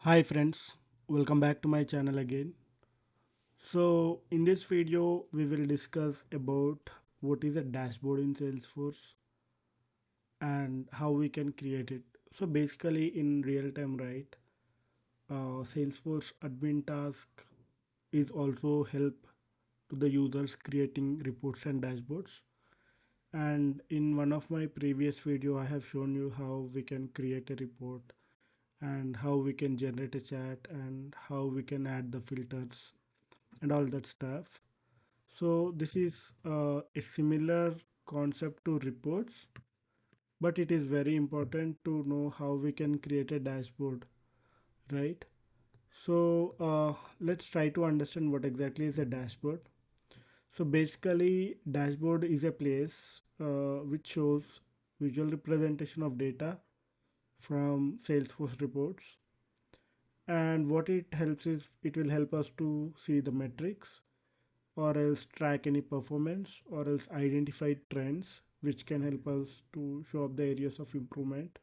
Hi friends, welcome back to my channel again. So in this video we will discuss about what is a dashboard in Salesforce and how we can create it. So basically in real time, right, Salesforce admin task is also help to the users creating reports and dashboards. And in one of my previous video I have shown you how we can create a report and how we can generate a chat and how we can add the filters and all that stuff. So this is a similar concept to reports, but it is very important to know how we can create a dashboard, right? So let's try to understand what exactly is a dashboard. So basically, dashboard is a place which shows visual representation of data from Salesforce reports. And what it helps is it will help us to see the metrics or else track any performance or else identify trends which can help us to show up the areas of improvement.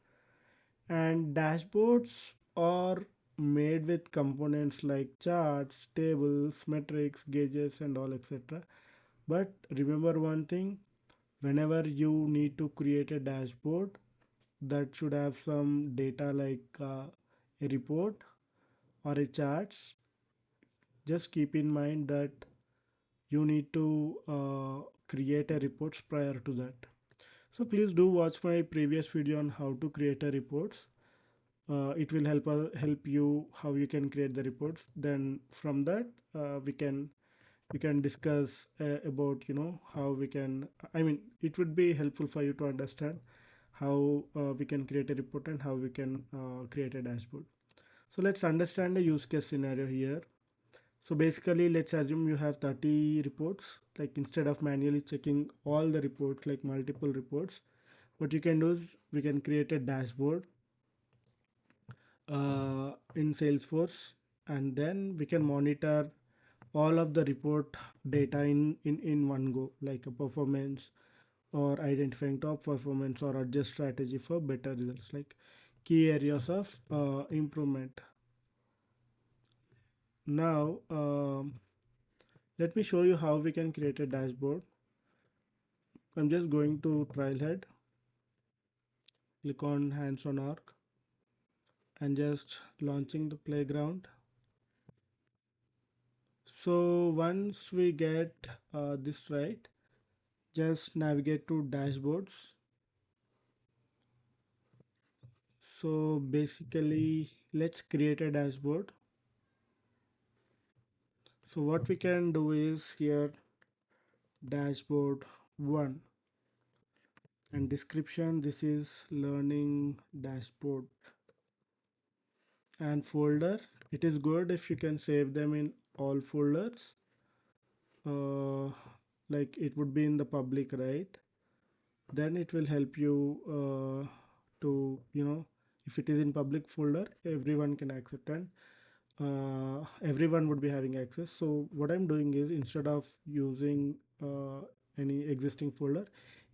And dashboards are made with components like charts, tables, metrics, gauges and all etc. But remember one thing, whenever you need to create a dashboard that should have some data like a report or a charts, just keep in mind that you need to create a reports prior to that. So please do watch my previous video on how to create a reports. It will help you how you can create the reports. Then from that we can discuss about how we can. I mean, it would be helpful for you to understand how we can create a report and how we can create a dashboard. So let's understand the use case scenario here. So basically, let's assume you have 30 reports. Like instead of manually checking all the reports, like multiple reports, what you can do is we can create a dashboard in Salesforce, and then we can monitor all of the report data in one go, like a performance or identifying top performance or adjust strategy for better results, like key areas of improvement. Now, let me show you how we can create a dashboard. I'm just going to Trailhead, click on hands on arc and just launching the playground. So once we get this right, just navigate to dashboards. So basically, let's create a dashboard. So what we can do is here dashboard 1 and description, this is learning dashboard, and folder, it is good if you can save them in all folders, uh, like it would be in the public, right? Then it will help you to if it is in public folder everyone can accept, and everyone would be having access. So what I'm doing is instead of using any existing folder,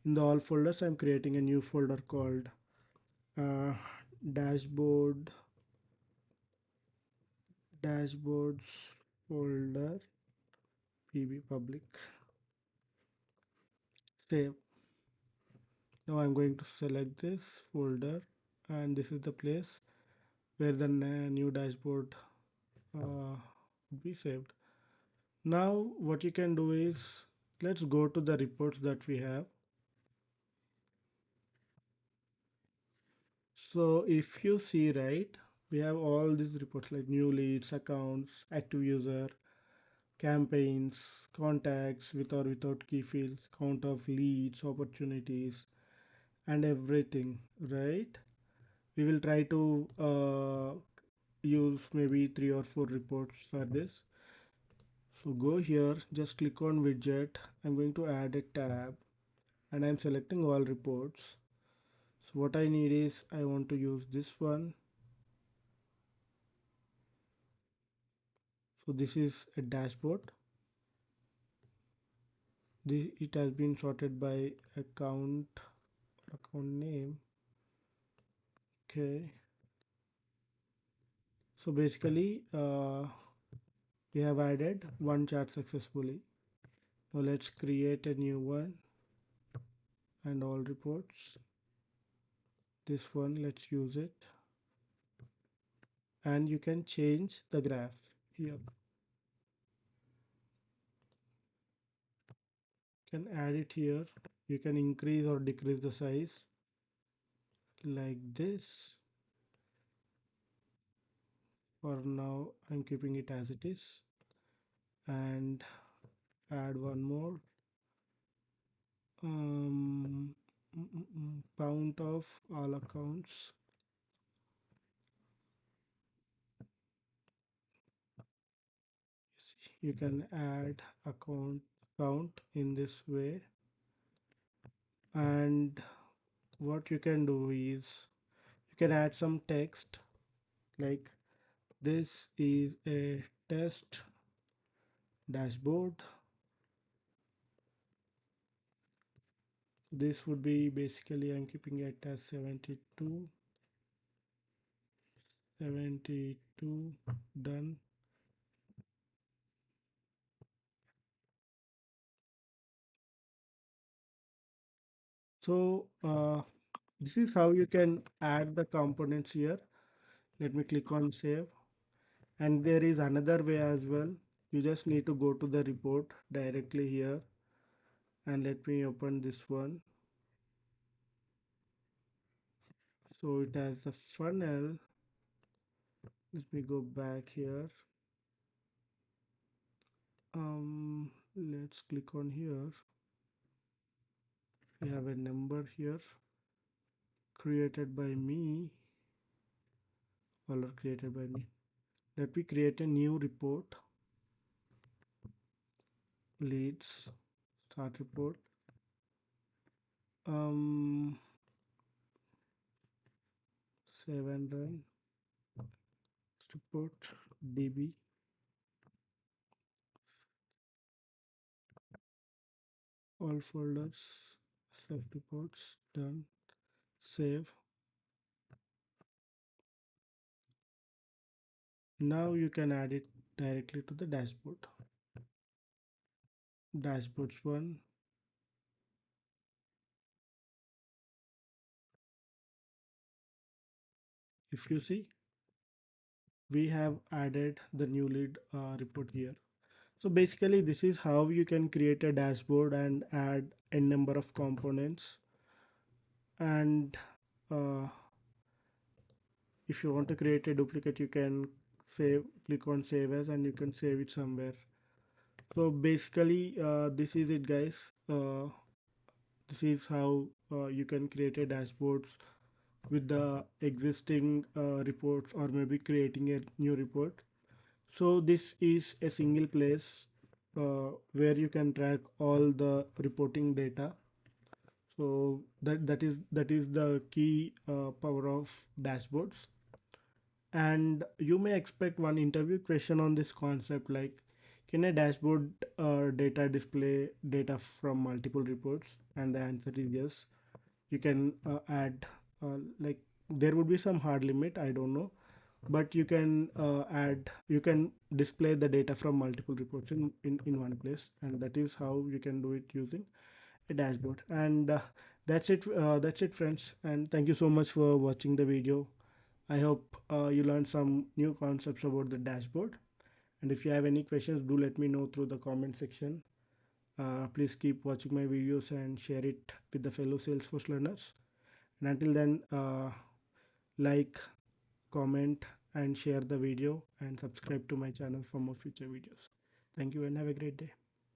in the all folders I'm creating a new folder called uh, dashboard dashboards folder, pb public, save. Now I'm going to select this folder, and this is the place where the new dashboard would be saved. Now what you can do is let's go to the reports that we have. So if you see, right, we have all these reports like new leads, accounts, active user, campaigns, contacts with or without key fields, count of leads, opportunities, and everything, right? We will try to use maybe 3 or 4 reports for this. So go here, just click on widget. I'm going to add a tab and I'm selecting all reports. So what I need is I want to use this one. So this is a dashboard. It has been sorted by account name. Okay. So basically we have added one chart successfully. Now let's create a new one and all reports. This one, let's use it. And you can change the graph here. You can add it here. You can increase or decrease the size like this. For now, I'm keeping it as it is. And add one more. Count of all accounts. You can add account count in this way. And what you can do is you can add some text like this is a test dashboard. This would be basically I'm keeping it as 72 done. So this is how you can add the components here. Let me click on save. And there is another way as well. You just need to go to the report directly here, and let me open this one. So it has the funnel. Let me go back here. Let's click on here. We have a number here created by me, or created by me. Let me create a new report. Leads, start report. Save and run. Report db. All folders, save reports, done. Save. Now you can add it directly to the dashboard. Dashboards one. If you see, we have added the new lead report here. So basically this is how you can create a dashboard and add a number of components. And if you want to create a duplicate, you can click on save as, and you can save it somewhere. So basically this is it, guys. This is how you can create a dashboards with the existing reports, or maybe creating a new report. So this is a single place where you can track all the reporting data. So that is the key power of dashboards. And you may expect one interview question on this concept, like, can a dashboard data display data from multiple reports? And the answer is yes. You can add like, there would be some hard limit, I don't know, but you can you can display the data from multiple reports in one place, and that is how you can do it using a dashboard. And that's it, friends, and thank you so much for watching the video. I hope you learned some new concepts about the dashboard. And if you have any questions, do let me know through the comment section. Please keep watching my videos and share it with the fellow Salesforce learners. And until then, like, comment, and share the video, and subscribe to my channel for more future videos. Thank you and have a great day.